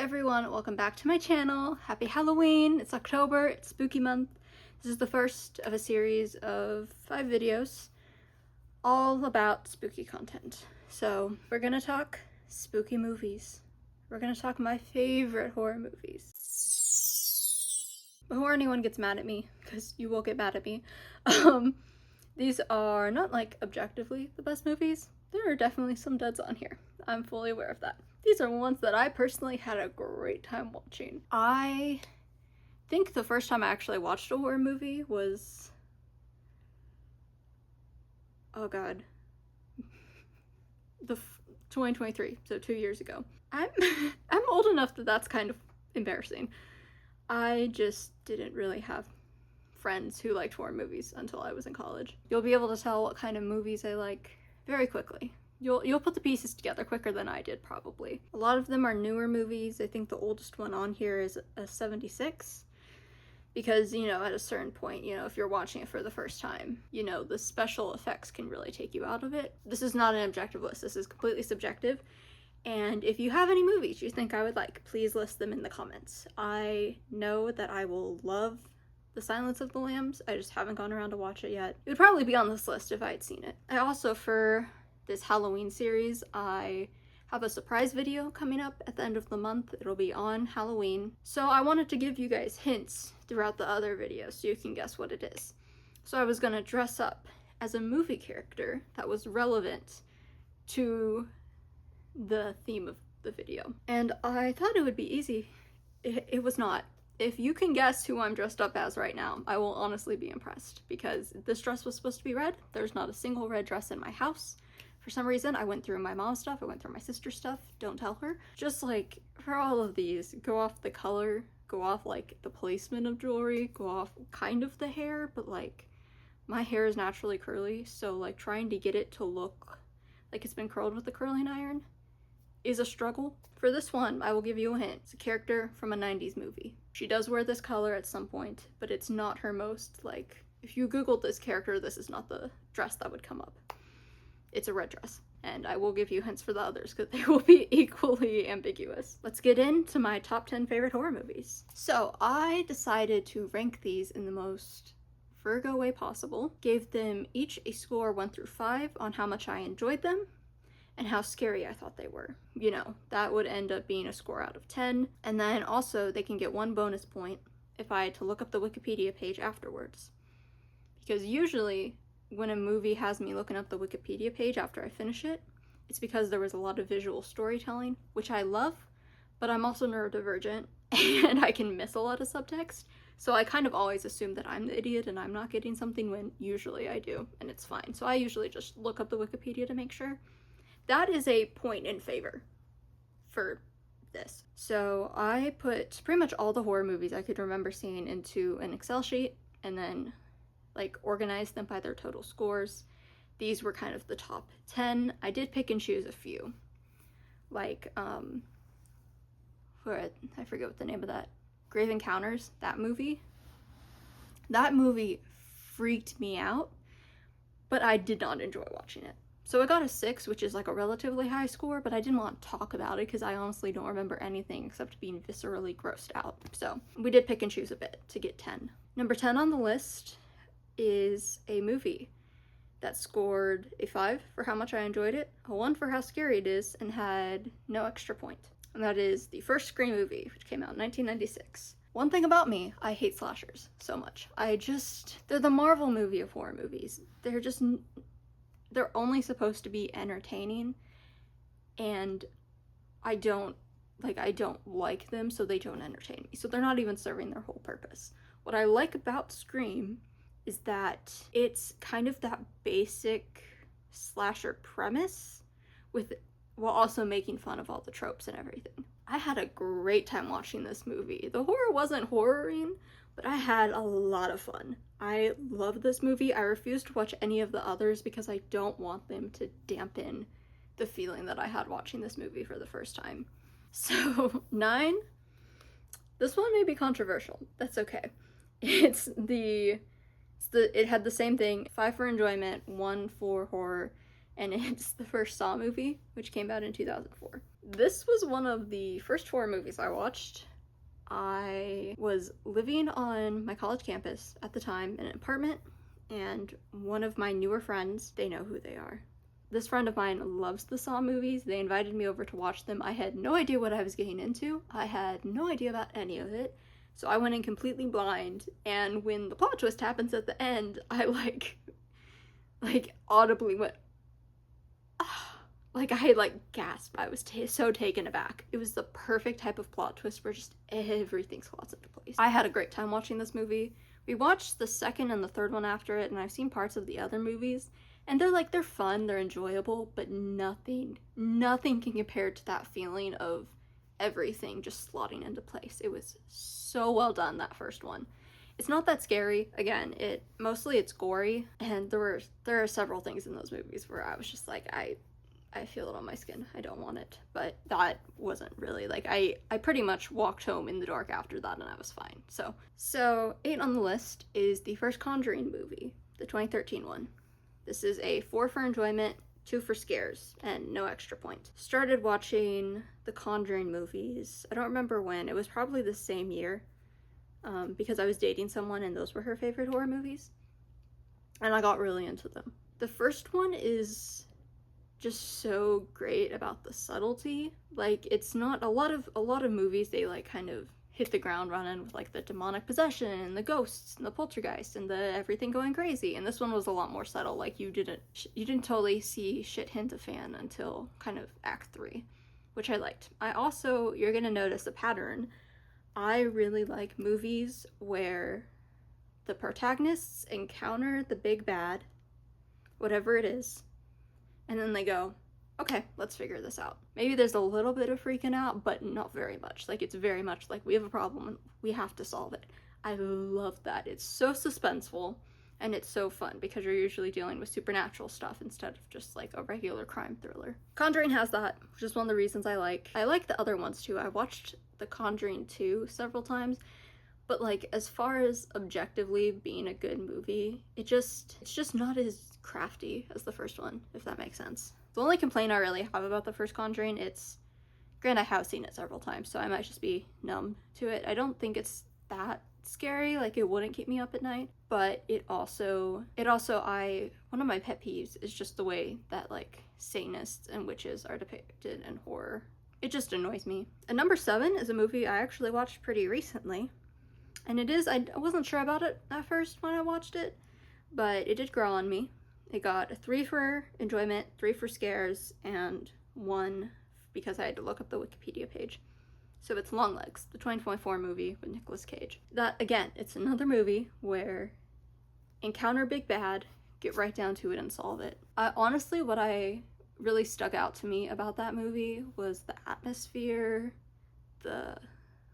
everyone, welcome back to my channel. Happy Halloween. It's October, it's spooky month. This is the first of a series of 5 videos all about spooky content. So we're gonna talk spooky movies. We're gonna talk my favorite horror movies. Before anyone gets mad at me, because you will get mad at me, these are not like objectively the best movies. There are definitely some duds on here. I'm fully aware of that. These are ones that I personally had a great time watching. I think the first time I actually watched a horror movie was... oh god. 2023, so 2 years ago. I'm old enough that that's kind of embarrassing. I just didn't really have friends who liked horror movies until I was in college. You'll be able to tell what kind of movies I like very quickly. You'll put the pieces together quicker than I did, probably. A lot of them are newer movies. I think the oldest one on here is a 76. Because, you know, at a certain point, you know, if you're watching it for the first time, you know, the special effects can really take you out of it. This is not an objective list. This is completely subjective. And if you have any movies you think I would like, please list them in the comments. I know that I will love The Silence of the Lambs. I just haven't gone around to watch it yet. It would probably be on this list if I had seen it. I also, for this Halloween series, I have a surprise video coming up at the end of the month. It'll be on Halloween. So I wanted to give you guys hints throughout the other videos so you can guess what it is. So I was gonna dress up as a movie character that was relevant to the theme of the video. And I thought it would be easy. It was not. If you can guess who I'm dressed up as right now, I will honestly be impressed, because this dress was supposed to be red. There's not a single red dress in my house. For some reason, I went through my mom's stuff, I went through my sister's stuff, don't tell her. Just like, for all of these, go off the color, go off like the placement of jewelry, go off kind of the hair, but like, my hair is naturally curly, so like trying to get it to look like it's been curled with a curling iron is a struggle. For this one, I will give you a hint. It's a character from a 90s movie. She does wear this color at some point, but it's not her most, like, if you googled this character, this is not the dress that would come up. It's a red dress. And I will give you hints for the others, because they will be equally ambiguous. Let's get into my top 10 favorite horror movies. So I decided to rank these in the most Virgo way possible. Gave them each a score 1 through 5 on how much I enjoyed them and how scary I thought they were. You know, that would end up being a score out of 10. And then also they can get 1 bonus point if I had to look up the Wikipedia page afterwards. Because usually when a movie has me looking up the Wikipedia page after I finish it, it's because there was a lot of visual storytelling, which I love, but I'm also neurodivergent and I can miss a lot of subtext. So I kind of always assume that I'm the idiot and I'm not getting something when usually I do, and it's fine. So I usually just look up the Wikipedia to make sure. That is a point in favor for this. So I put pretty much all the horror movies I could remember seeing into an Excel sheet and then like organized them by their total scores. These were kind of the top 10. I did pick and choose a few. Like, I forget what the name of that. Grave Encounters, that movie. That movie freaked me out, but I did not enjoy watching it. So I got a 6, which is like a relatively high score, but I didn't want to talk about it because I honestly don't remember anything except being viscerally grossed out. So we did pick and choose a bit to get 10. Number 10 on the list is a movie that scored a 5 for how much I enjoyed it, a 1 for how scary it is, and had no extra point. And that is the first Scream movie, which came out in 1996. One thing about me, I hate slashers so much. They're the Marvel movie of horror movies. They're only supposed to be entertaining, and I don't like them, so they don't entertain me. So they're not even serving their whole purpose. What I like about Scream is that it's kind of that basic slasher premise while also making fun of all the tropes and everything. I had a great time watching this movie. The horror wasn't horroring, but I had a lot of fun. I love this movie. I refuse to watch any of the others because I don't want them to dampen the feeling that I had watching this movie for the first time. So 9, this one may be controversial. That's okay. It had the same thing, 5 for enjoyment, 1 for horror, and it's the first Saw movie, which came out in 2004. This was one of the first horror movies I watched. I was living on my college campus at the time in an apartment, and one of my newer friends, they know who they are. This friend of mine loves the Saw movies. They invited me over to watch them. I had no idea what I was getting into. I had no idea about any of it. So I went in completely blind, and when the plot twist happens at the end, I like audibly went, ah. Like I gasped. I was so taken aback. It was the perfect type of plot twist where just everything slots into place. I had a great time watching this movie. We watched the second and the third one after it, and I've seen parts of the other movies, and they're fun, they're enjoyable, but nothing can compare to that feeling of everything just slotting into place. It was so well done, that first one. It's not that scary. Again, it's gory, and there are several things in those movies where I was just like, I feel it on my skin. I don't want it. But that wasn't really, I pretty much walked home in the dark after that, and I was fine. So 8 on the list is the first Conjuring movie, the 2013 one. This is a 4 for enjoyment, 2 for scares, and no extra point. Started watching the Conjuring movies. I don't remember when. It was probably the same year, because I was dating someone and those were her favorite horror movies. And I got really into them. The first one is just so great about the subtlety. It's not a lot of movies, they kind of hit the ground running with the demonic possession and the ghosts and the poltergeist and the everything going crazy, and this one was a lot more subtle. You didn't totally see shit hit the fan until kind of act 3, which I liked. You're gonna notice a pattern. I really like movies where the protagonists encounter the big bad, whatever it is, and then they go, okay, let's figure this out. Maybe there's a little bit of freaking out, but not very much. It's very much we have a problem and we have to solve it. I love that. It's so suspenseful, and it's so fun because you're usually dealing with supernatural stuff instead of just a regular crime thriller. Conjuring has that, which is one of the reasons I like. I like the other ones too. I watched The Conjuring 2 several times, but as far as objectively being a good movie, it's just not as crafty as the first one, if that makes sense. The only complaint I really have about the first Conjuring, granted I have seen it several times, so I might just be numb to it. I don't think it's that scary, it wouldn't keep me up at night, but one of my pet peeves is just the way that Satanists and witches are depicted in horror. It just annoys me. And number 7 is a movie I actually watched pretty recently, and I wasn't sure about it at first when I watched it, but it did grow on me. It got a 3 for enjoyment, 3 for scares, and 1 because I had to look up the Wikipedia page. So it's Longlegs, the 2024 movie with Nicolas Cage. That, again, it's another movie where encounter big bad, get right down to it and solve it. Honestly, what really stuck out to me about that movie was the atmosphere, the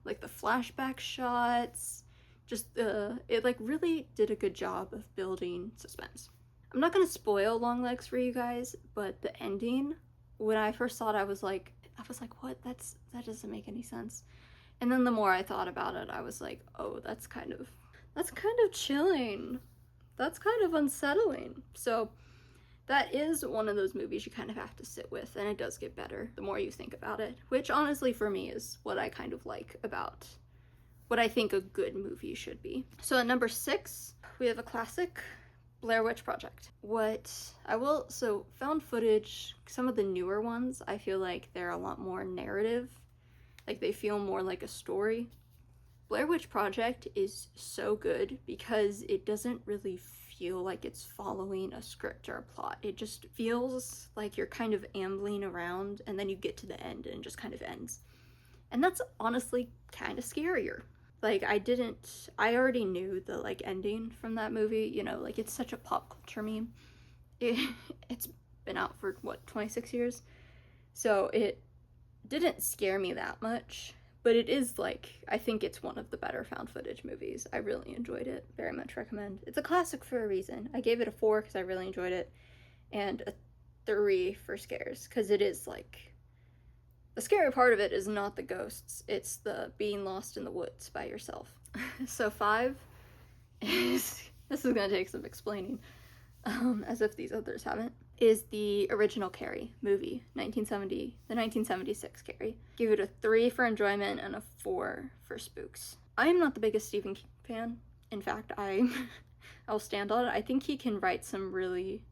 flashback shots, it really did a good job of building suspense. I'm not gonna spoil Longlegs for you guys, but the ending, when I first saw it, I was like, what? That doesn't make any sense. And then the more I thought about it, I was like, oh, that's kind of chilling. That's kind of unsettling. So that is one of those movies you kind of have to sit with, and it does get better the more you think about it, which honestly for me is what I kind of like about what I think a good movie should be. So at number 6, we have a classic, Blair Witch Project. Found footage, some of the newer ones, I feel like they're a lot more narrative. They feel more like a story. Blair Witch Project is so good because it doesn't really feel like it's following a script or a plot. It just feels like you're kind of ambling around, and then you get to the end and it just kind of ends. And that's honestly kind of scarier. I already knew the ending from that movie, it's such a pop culture meme. It's been out for 26 years, so it didn't scare me that much, but it is I think it's one of the better found footage movies. I really enjoyed it, very much recommend. It's a classic for a reason. I gave it a 4 because I really enjoyed it, and a 3 for scares, because it is the scary part of it is not the ghosts, it's the being lost in the woods by yourself. So 5 is, this is gonna take some explaining, as if these others haven't. is the original Carrie movie, the 1976 Carrie. Give it a 3 for enjoyment and a 4 for spooks. I am not the biggest Stephen King fan. In fact, I'll stand on it. I think he can write some really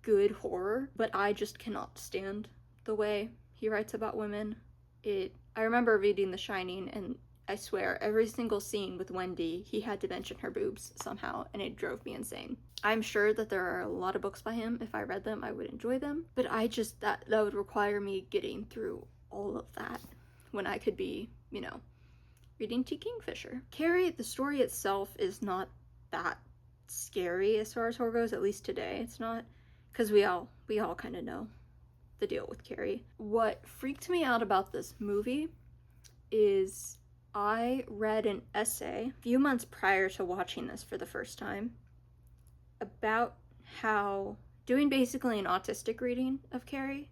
good horror, but I just cannot stand the way he writes about women. I remember reading The Shining, and I swear every single scene with Wendy, he had to mention her boobs somehow, and it drove me insane. I'm sure that there are a lot of books by him. If I read them, I would enjoy them, but that would require me getting through all of that when I could be, reading T. Kingfisher. Carrie, the story itself is not that scary as far as horror goes, at least today it's not, because we all kind of know the deal with Carrie. What freaked me out about this movie is I read an essay a few months prior to watching this for the first time about how doing basically an autistic reading of Carrie,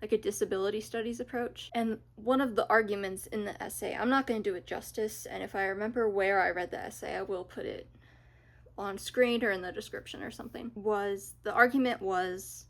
like a disability studies approach. And one of the arguments in the essay, I'm not going to do it justice, and if I remember where I read the essay, I will put it on screen or in the description or something, the argument was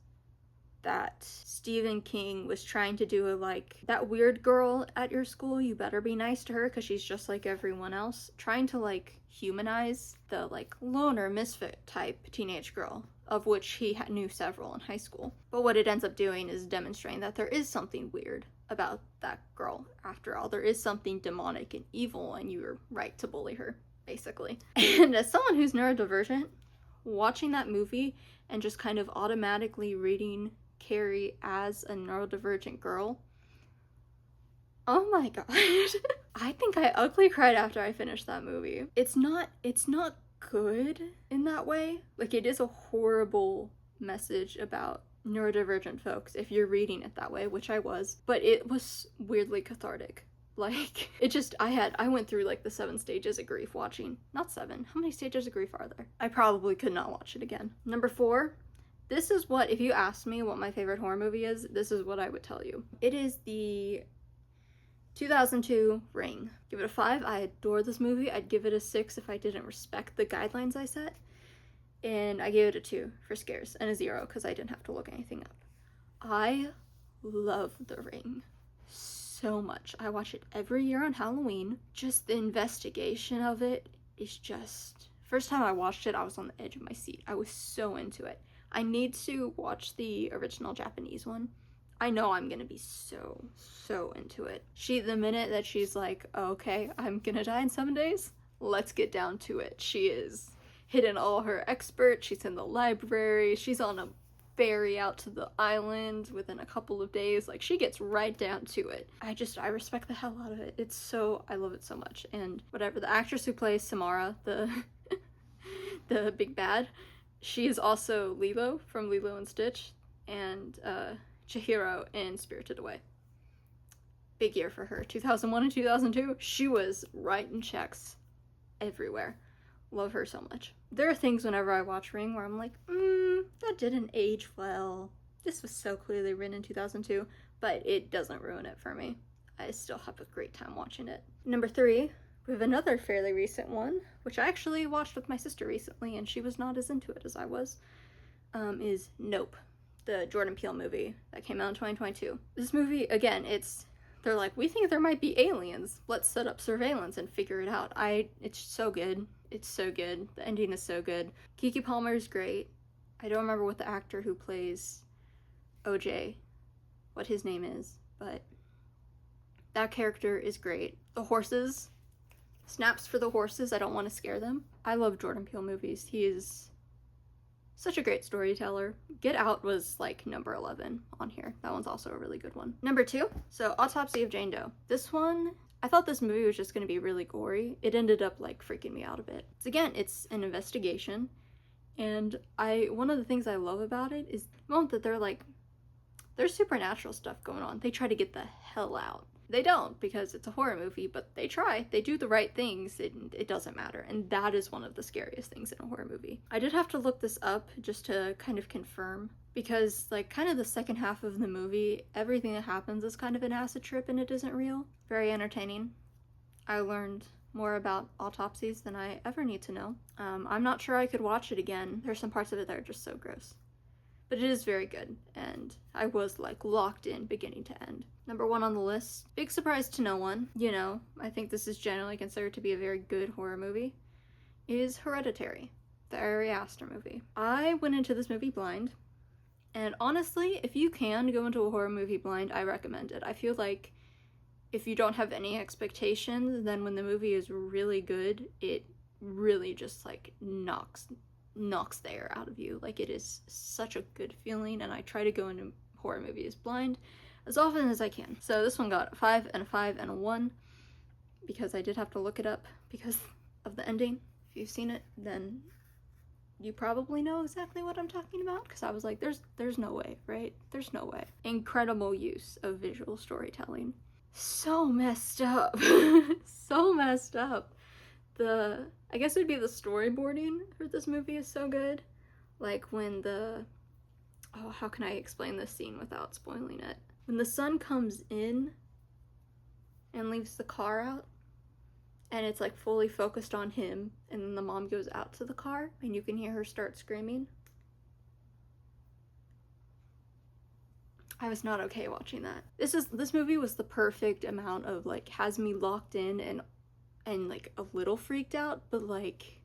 that Stephen King was trying to do that weird girl at your school, you better be nice to her because she's just like everyone else, trying to humanize the loner misfit type teenage girl, of which he knew several in high school. But what it ends up doing is demonstrating that there is something weird about that girl. After all, there is something demonic and evil, and you're right to bully her, basically. And as someone who's neurodivergent, watching that movie and just kind of automatically reading Carrie as a neurodivergent girl, oh my god. I think I ugly cried after I finished that movie. It's not good in that way. It is a horrible message about neurodivergent folks if you're reading it that way, which I was, but it was weirdly cathartic. I went through the 7 stages of grief watching. Not 7. How many stages of grief are there? I probably could not watch it again. Number 4. This is what, if you asked me what my favorite horror movie is, this is what I would tell you. It is the 2002 Ring. Give it a 5. I adore this movie. I'd give it a 6 if I didn't respect the guidelines I set. And I gave it a 2 for scares and a 0 because I didn't have to look anything up. I love The Ring so much. I watch it every year on Halloween. Just the investigation of it is just... First time I watched it, I was on the edge of my seat. I was so into it. I need to watch the original Japanese one. I know I'm gonna be so into it. The minute that she's like, oh, okay, I'm gonna die in 7 days, let's get down to it. She is hidden all her experts, she's in the library, she's on a ferry out to the island within a couple of days. She gets right down to it. I respect the hell out of it. I love it so much. And whatever, the actress who plays Samara, the big bad, she is also Lilo from Lilo and Stitch, and Chihiro in Spirited Away. Big year for her. 2001 and 2002, she was writing checks everywhere. Love her so much. There are things whenever I watch Ring where I'm like, that didn't age well. This was so clearly written in 2002, but it doesn't ruin it for me. I still have a great time watching it. Number 3, we have another fairly recent one, which I actually watched with my sister recently, and she was not as into it as I was, is Nope, the Jordan Peele movie that came out in 2022. This movie, again, they're like, we think there might be aliens. Let's set up surveillance and figure it out. It's so good. It's so good. The ending is so good. Keke Palmer is great. I don't remember what the actor who plays OJ, what his name is, but that character is great. The horses, snaps for the horses. I don't want to scare them. I love Jordan Peele movies. He is such a great storyteller. Get Out was number 11 on here. That one's also a really good one. Number 2, so Autopsy of Jane Doe. This one, I thought this movie was just going to be really gory. It ended up freaking me out a bit. It's an investigation, and one of the things I love about it is the moment that there's supernatural stuff going on. They try to get the hell out. They don't, because it's a horror movie, but they try. They do the right things. It doesn't matter. And that is one of the scariest things in a horror movie. I did have to look this up just to kind of confirm, because kind of the second half of the movie, everything that happens is kind of an acid trip and it isn't real. Very entertaining. I learned more about autopsies than I ever need to know. I'm not sure I could watch it again. There's some parts of it that are just so gross. But it is very good, and I was like locked in beginning to end. Number 1 on the list, big surprise to no one, you know, I think this is generally considered to be a very good horror movie, is Hereditary, the Ari Aster movie. I went into this movie blind, and honestly, if you can go into a horror movie blind, I recommend it. I feel like if you don't have any expectations, then when the movie is really good, it really just like knocks the air out of you. Like, it is such a good feeling, and I try to go into horror movies blind as often as I can. So this one got a 5 and a 5 and a 1 because I did have to look it up because of the ending. If you've seen it, then you probably know exactly what I'm talking about, because I was like, there's no way, right? There's no way. Incredible use of visual storytelling. So messed up. So messed up. I guess it would be the storyboarding for this movie is so good. Like when how can I explain this scene without spoiling it? When the son comes in and leaves the car out, and it's like fully focused on him, and then the mom goes out to the car, and you can hear her start screaming. I was not okay watching that. This movie was the perfect amount of like, has me locked in and like a little freaked out, but like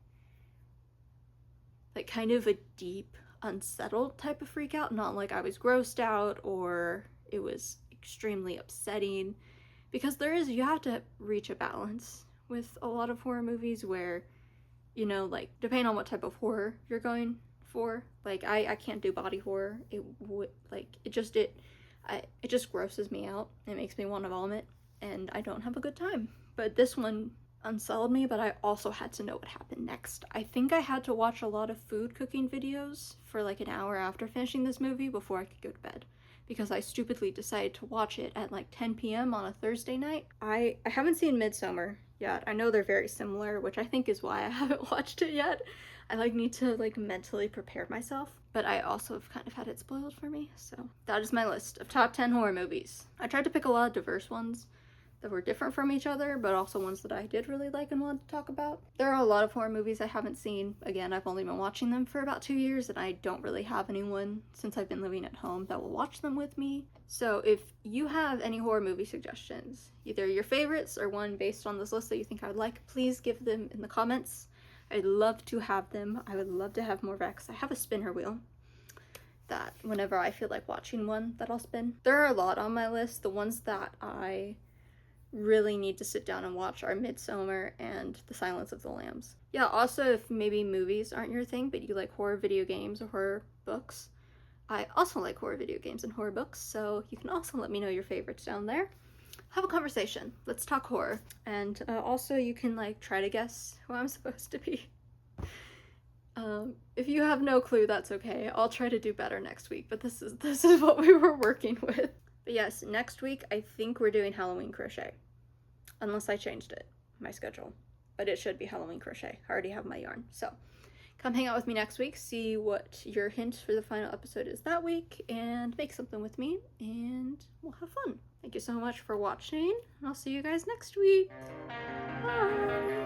kind of a deep, unsettled type of freak out. Not like I was grossed out or it was extremely upsetting, because you have to reach a balance with a lot of horror movies where, you know, like depending on what type of horror you're going for, like I can't do body horror. It just grosses me out. It makes me want to vomit, and I don't have a good time. But this one unsettled me, but I also had to know what happened next. I think I had to watch a lot of food cooking videos for like an hour after finishing this movie before I could go to bed, because I stupidly decided to watch it at like 10 p.m. on a Thursday night. I haven't seen Midsommar yet. I know they're very similar, which I think is why I haven't watched it yet. I like need to like mentally prepare myself, but I also have kind of had it spoiled for me. So that is my list of top 10 horror movies. I tried to pick a lot of diverse ones that were different from each other, but also ones that I did really like and wanted to talk about. There are a lot of horror movies I haven't seen. Again, I've only been watching them for about 2 years, and I don't really have anyone since I've been living at home that will watch them with me. So if you have any horror movie suggestions, either your favorites or one based on this list that you think I would like, please give them in the comments. I'd love to have them. I would love to have more Rex. I have a spinner wheel that whenever I feel like watching one that I'll spin. There are a lot on my list. The ones that I really need to sit down and watch are Midsommar and The Silence of the Lambs. Yeah, also if maybe movies aren't your thing, but you like horror video games or horror books, I also like horror video games and horror books, so you can also let me know your favorites down there. Have a conversation. Let's talk horror. And also you can like try to guess who I'm supposed to be. If you have no clue, that's okay. I'll try to do better next week, but this is what we were working with. But yes, next week I think we're doing Halloween crochet. Unless I changed my schedule. But it should be Halloween crochet. I already have my yarn. So come hang out with me next week, see what your hint for the final episode is that week, and make something with me, and we'll have fun. Thank you so much for watching, and I'll see you guys next week. Bye!